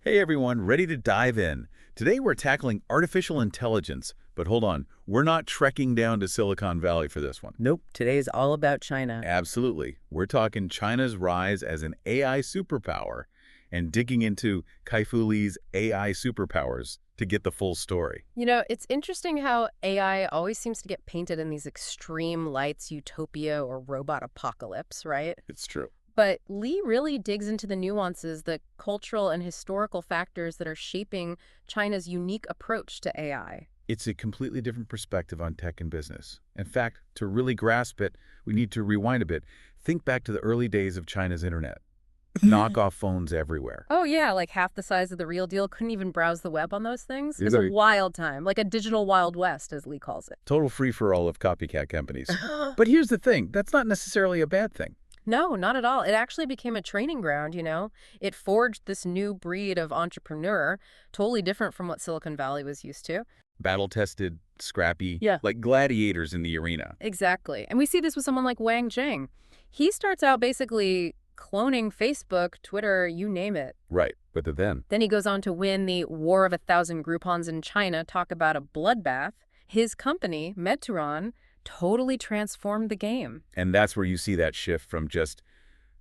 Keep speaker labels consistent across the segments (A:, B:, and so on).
A: Hey everyone, ready to dive in. Today we're tackling artificial intelligence, but hold on, we're not trekking down to Silicon Valley for this one.
B: Nope, today is all about China.
A: Absolutely. We're talking China's rise as an AI superpower and digging into Kai-Fu Lee's AI superpowers to get the full story.
C: It's interesting how AI always seems to get painted in these extreme lights, utopia or robot apocalypse, right?
A: It's true.
C: But Lee really digs into the nuances, the cultural and historical factors that are shaping China's unique approach to AI.
A: It's a completely different perspective on tech and business. In fact, to really grasp it, we need to rewind a bit. Think back to the early days of China's internet. Knockoff phones everywhere.
C: Oh, yeah, like half the size of the real deal, couldn't even browse the web on those things. It's
A: Exactly.
C: a wild time, like a digital Wild West, as Lee calls it.
A: Total free-for-all of copycat companies. But here's the thing, that's not necessarily a bad thing.
C: No, not at all. It actually became a training ground. It forged this new breed of entrepreneur, totally different from what Silicon Valley was used to.
A: Battle-tested, scrappy,
C: Yeah.
A: like gladiators in the arena.
C: Exactly. And we see this with someone like Wang Zheng. He starts out basically cloning Facebook, Twitter, you name it.
A: Right, but then.
C: Then he goes on to win the War of a Thousand Groupons in China, talk about a bloodbath. His company, Meituan, totally transformed the game.
A: And that's where you see that shift from just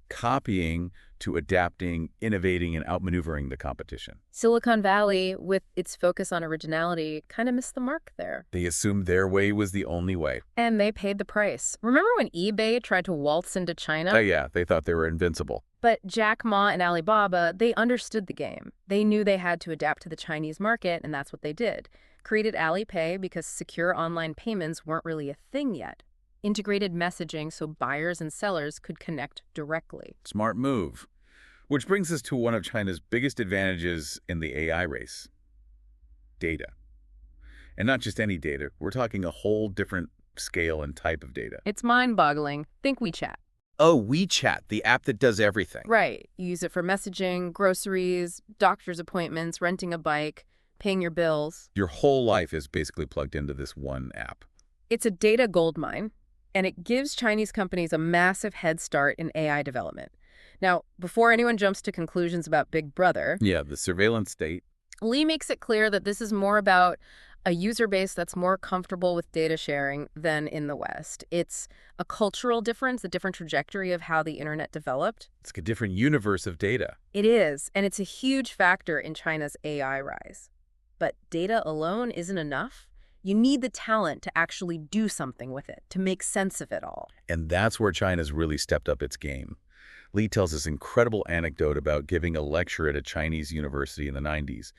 A: copying to adapting, innovating, and outmaneuvering the competition.
C: Silicon Valley, with its focus on originality, kind of missed the mark there.
A: They assumed their way was the only way.
C: And they paid the price. Remember when eBay tried to waltz into China?
A: Oh yeah, they thought they were invincible.
C: But Jack Ma and Alibaba, they understood the game. They knew they had to adapt to the Chinese market, and that's what they did. Created Alipay because secure online payments weren't really a thing yet. Integrated messaging so buyers and sellers could connect directly.
A: Smart move. Which brings us to one of China's biggest advantages in the AI race. Data. And not just any data. We're talking a whole different scale and type of data.
C: It's mind-boggling. Think WeChat.
A: Oh, WeChat, the app that does everything.
C: Right. You use it for messaging, groceries, doctor's appointments, renting a bike, paying your bills.
A: Your whole life is basically plugged into this one app.
C: It's a data goldmine, and it gives Chinese companies a massive head start in AI development. Now, before anyone jumps to conclusions about Big Brother,
A: Yeah, the surveillance state.
C: Lee makes it clear that this is more about a user base that's more comfortable with data sharing than in the West. It's a cultural difference, a different trajectory of how the internet developed.
A: It's a different universe of data.
C: It is, and it's a huge factor in China's AI rise. But data alone isn't enough. You need the talent to actually do something with it, to make sense of it all.
A: And that's where China's really stepped up its game. Lee tells this incredible anecdote about giving a lecture at a Chinese university in the 90s,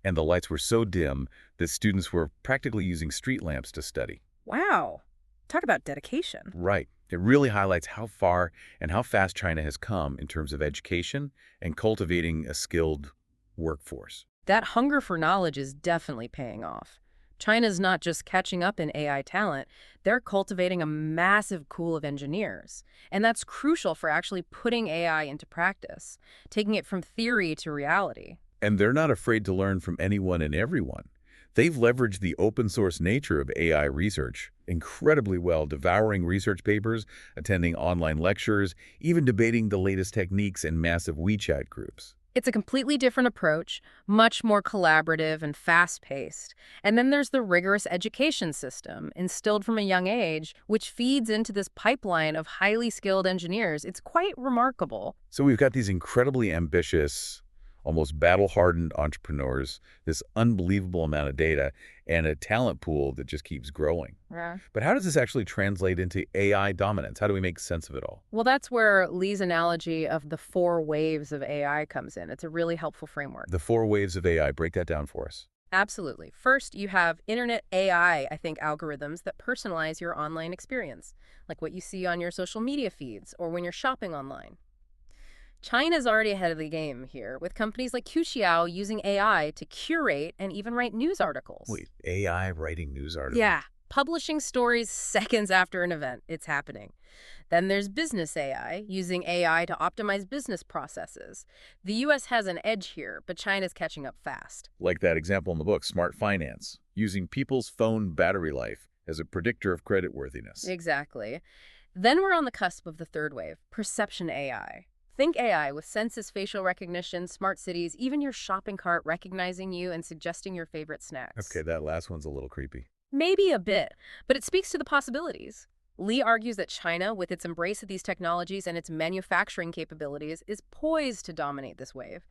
A: and the lights were so dim that students were practically using street lamps to study.
C: Wow. Talk about dedication.
A: Right. It really highlights how far and how fast China has come in terms of education and cultivating a skilled workforce.
C: That hunger for knowledge is definitely paying off. China's not just catching up in AI talent, they're cultivating a massive pool of engineers. And that's crucial for actually putting AI into practice, taking it from theory to reality.
A: And they're not afraid to learn from anyone and everyone. They've leveraged the open source nature of AI research incredibly well, devouring research papers, attending online lectures, even debating the latest techniques in massive WeChat groups.
C: It's a completely different approach, much more collaborative and fast-paced. And then there's the rigorous education system, instilled from a young age, which feeds into this pipeline of highly skilled engineers. It's quite remarkable.
A: So we've got these incredibly ambitious, almost battle-hardened entrepreneurs, this unbelievable amount of data, and a talent pool that just keeps growing.
C: Yeah.
A: But how does this actually translate into AI dominance? How do we make sense of it all?
C: Well, that's where Lee's analogy of the 4 waves of AI comes in. It's a really helpful framework.
A: The 4 waves of AI, break that down for us.
C: Absolutely. First, you have internet AI, algorithms that personalize your online experience, like what you see on your social media feeds or when you're shopping online. China's already ahead of the game here, with companies like Qiao using AI to curate and even write news articles.
A: Wait, AI writing news articles?
C: Yeah, publishing stories seconds after an event. It's happening. Then there's business AI, using AI to optimize business processes. The U.S. has an edge here, but China's catching up fast.
A: Like that example in the book, Smart Finance, using people's phone battery life as a predictor of creditworthiness.
C: Exactly. Then we're on the cusp of the third wave, perception AI. Think AI with senses, facial recognition, smart cities, even your shopping cart recognizing you and suggesting your favorite snacks.
A: Okay, that last one's a little creepy.
C: Maybe a bit, but it speaks to the possibilities. Lee argues that China, with its embrace of these technologies and its manufacturing capabilities, is poised to dominate this wave.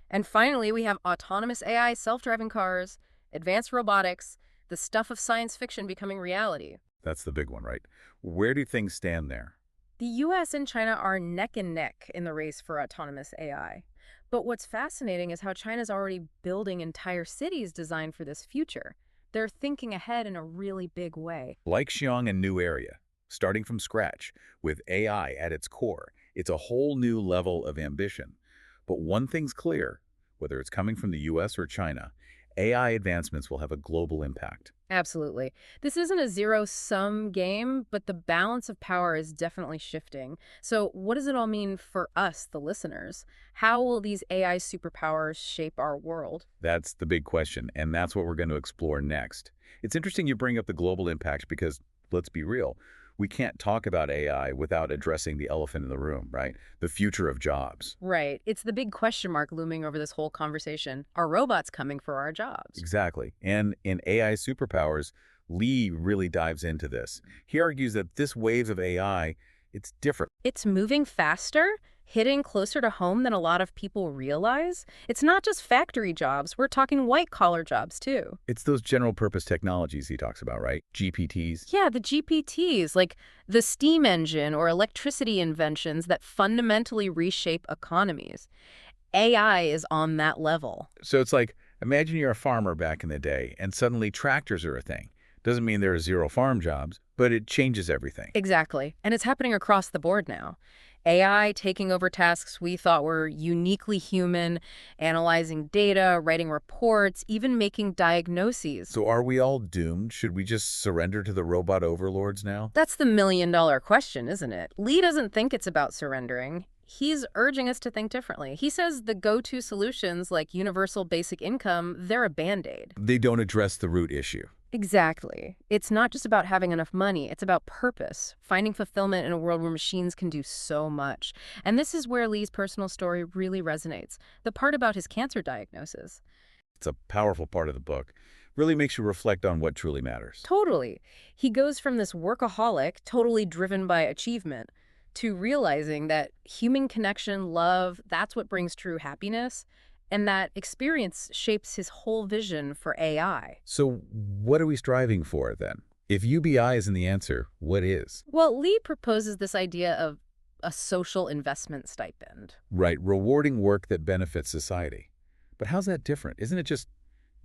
C: And finally, we have autonomous AI, self-driving cars, advanced robotics, the stuff of science fiction becoming reality.
A: That's the big one, right? Where do things stand there?
C: The US and China are neck and neck in the race for autonomous AI. But what's fascinating is how China's already building entire cities designed for this future. They're thinking ahead in a really big way.
A: Like Xiong and New Area, starting from scratch, with AI at its core, it's a whole new level of ambition. But one thing's clear, whether it's coming from the US or China, AI advancements will have a global impact.
C: Absolutely. This isn't a zero-sum game, but the balance of power is definitely shifting. So what does it all mean for us, the listeners? How will these AI superpowers shape our world?
A: That's the big question, and that's what we're going to explore next. It's interesting you bring up the global impact because, let's be real, we can't talk about AI without addressing the elephant in the room, right? The future of jobs.
C: Right. It's the big question mark looming over this whole conversation. Are robots coming for our jobs?
A: Exactly. And in AI superpowers, Lee really dives into this. He argues that this wave of AI, it's different.
C: It's moving faster, hitting closer to home than a lot of people realize. It's not just factory jobs. We're talking white-collar jobs, too.
A: It's those general-purpose technologies he talks about, right? GPTs.
C: Yeah, the GPTs, like the steam engine or electricity inventions that fundamentally reshape economies. AI is on that level.
A: So it's like, imagine you're a farmer back in the day, and suddenly tractors are a thing. Doesn't mean there are zero farm jobs, but it changes everything.
C: Exactly. And it's happening across the board now. AI taking over tasks we thought were uniquely human, analyzing data, writing reports, even making diagnoses.
A: So are we all doomed? Should we just surrender to the robot overlords now?
C: That's the million-dollar question, isn't it? Lee doesn't think it's about surrendering. He's urging us to think differently. He says the go-to solutions like universal basic income, they're a band-aid.
A: They don't address the root issue.
C: Exactly. It's not just about having enough money. It's about purpose, finding fulfillment in a world where machines can do so much. And this is where Lee's personal story really resonates, the part about his cancer diagnosis.
A: It's a powerful part of the book. Really makes you reflect on what truly matters.
C: Totally. He goes from this workaholic, totally driven by achievement, to realizing that human connection, love, that's what brings true happiness. And that experience shapes his whole vision for AI.
A: So what are we striving for, then? If UBI isn't the answer, what is?
C: Well, Lee proposes this idea of a social investment stipend.
A: Right, rewarding work that benefits society. But how's that different? Isn't it just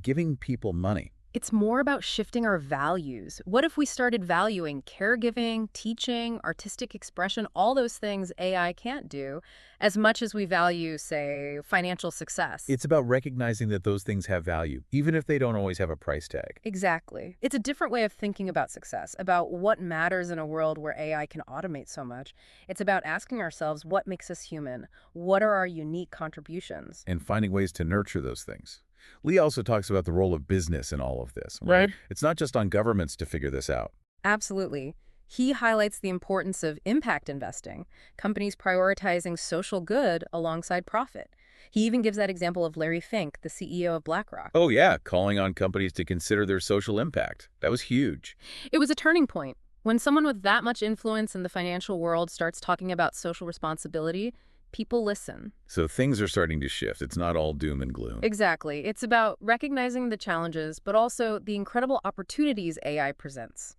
A: giving people money?
C: It's more about shifting our values. What if we started valuing caregiving, teaching, artistic expression, all those things AI can't do, as much as we value, say, financial success?
A: It's about recognizing that those things have value, even if they don't always have a price tag.
C: Exactly. It's a different way of thinking about success, about what matters in a world where AI can automate so much. It's about asking ourselves what makes us human, what are our unique contributions?
A: And finding ways to nurture those things. Lee also talks about the role of business in all of this.
C: Right.
A: It's not just on governments to figure this out.
C: Absolutely. He highlights the importance of impact investing, companies prioritizing social good alongside profit. He even gives that example of Larry Fink, the CEO of BlackRock.
A: Oh yeah, calling on companies to consider their social impact. That was huge.
C: It was a turning point. When someone with that much influence in the financial world starts talking about social responsibility, people listen.
A: So things are starting to shift. It's not all doom and gloom.
C: Exactly. It's about recognizing the challenges, but also the incredible opportunities AI presents.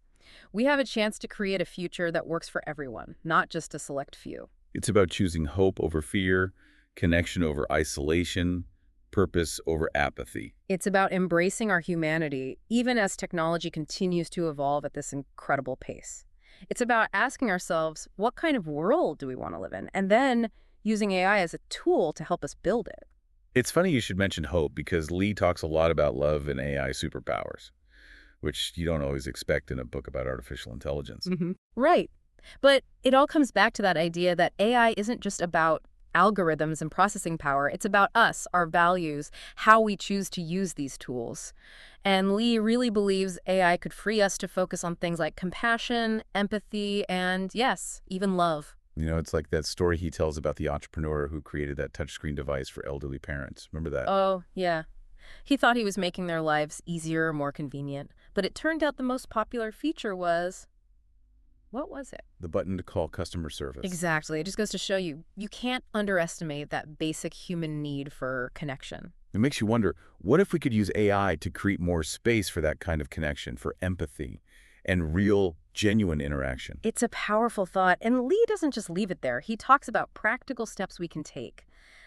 C: We have a chance to create a future that works for everyone, not just a select few.
A: It's about choosing hope over fear, connection over isolation, purpose over apathy.
C: It's about embracing our humanity, even as technology continues to evolve at this incredible pace. It's about asking ourselves, what kind of world do we want to live in? And then using AI as a tool to help us build it.
A: It's funny you should mention hope because Lee talks a lot about love and AI superpowers, which you don't always expect in a book about artificial intelligence.
C: Right. But it all comes back to that idea that AI isn't just about algorithms and processing power. It's about us, our values, how we choose to use these tools. And Lee really believes AI could free us to focus on things like compassion, empathy, and yes, even love.
A: You know, it's like that story he tells about the entrepreneur who created that touchscreen device for elderly parents. Remember that?
C: Oh, yeah. He thought he was making their lives easier or more convenient, but it turned out the most popular feature was, what was it?
A: The button to call customer service.
C: Exactly. It just goes to show you, you can't underestimate that basic human need for connection.
A: It makes you wonder, what if we could use AI to create more space for that kind of connection, for empathy and real, genuine interaction?
C: It's a powerful thought, and Lee doesn't just leave it there. He talks about practical steps we can take,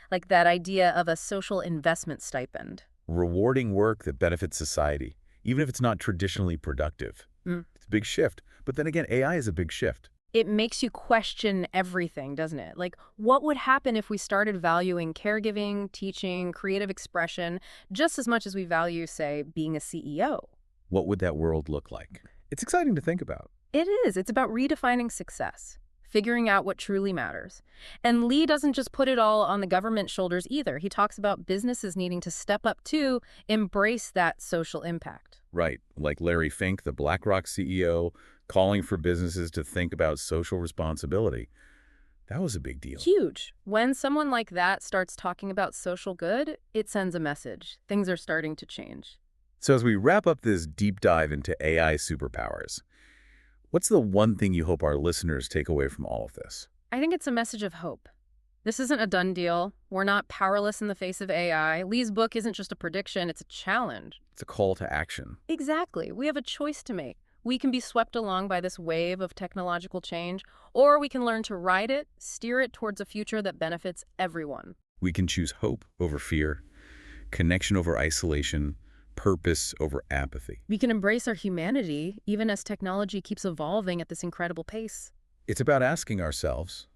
C: like that idea of a social investment stipend.
A: Rewarding work that benefits society, even if it's not traditionally productive. It's a big shift. But then again, AI is a big shift.
C: It makes you question everything, doesn't it? Like, what would happen if we started valuing caregiving, teaching, creative expression, just as much as we value, say, being a CEO?
A: What would that world look like? It's exciting to think about.
C: It is. It's about redefining success, figuring out what truly matters. And Lee doesn't just put it all on the government's shoulders either. He talks about businesses needing to step up to embrace that social impact.
A: Right, like Larry Fink, the BlackRock CEO, calling for businesses to think about social responsibility. That was a big deal.
C: Huge. When someone like that starts talking about social good, it sends a message. Things are starting to change.
A: So as we wrap up this deep dive into AI superpowers, what's the one thing you hope our listeners take away from all of this?
C: I think it's a message of hope. This isn't a done deal. We're not powerless in the face of AI. Lee's book isn't just a prediction, it's a challenge.
A: It's a call to action.
C: Exactly. We have a choice to make. We can be swept along by this wave of technological change, or we can learn to ride it, steer it towards a future that benefits everyone.
A: We can choose hope over fear, connection over isolation, purpose over apathy.
C: We can embrace our humanity, even as technology keeps evolving at this incredible pace.
A: It's about asking ourselves,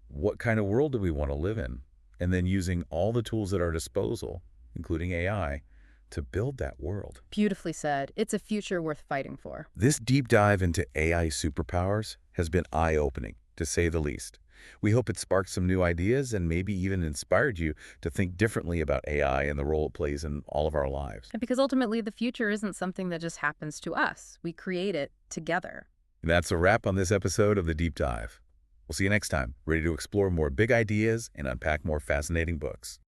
A: what kind of world do we want to live in? And then using all the tools at our disposal, including AI, to build that world.
C: Beautifully said. It's a future worth fighting for.
A: This deep dive into AI superpowers has been eye-opening, to say the least. We hope it sparked some new ideas and maybe even inspired you to think differently about AI and the role it plays in all of our lives.
C: And because ultimately the future isn't something that just happens to us. We create it together.
A: And that's a wrap on this episode of The Deep Dive. We'll see you next time, ready to explore more big ideas and unpack more fascinating books.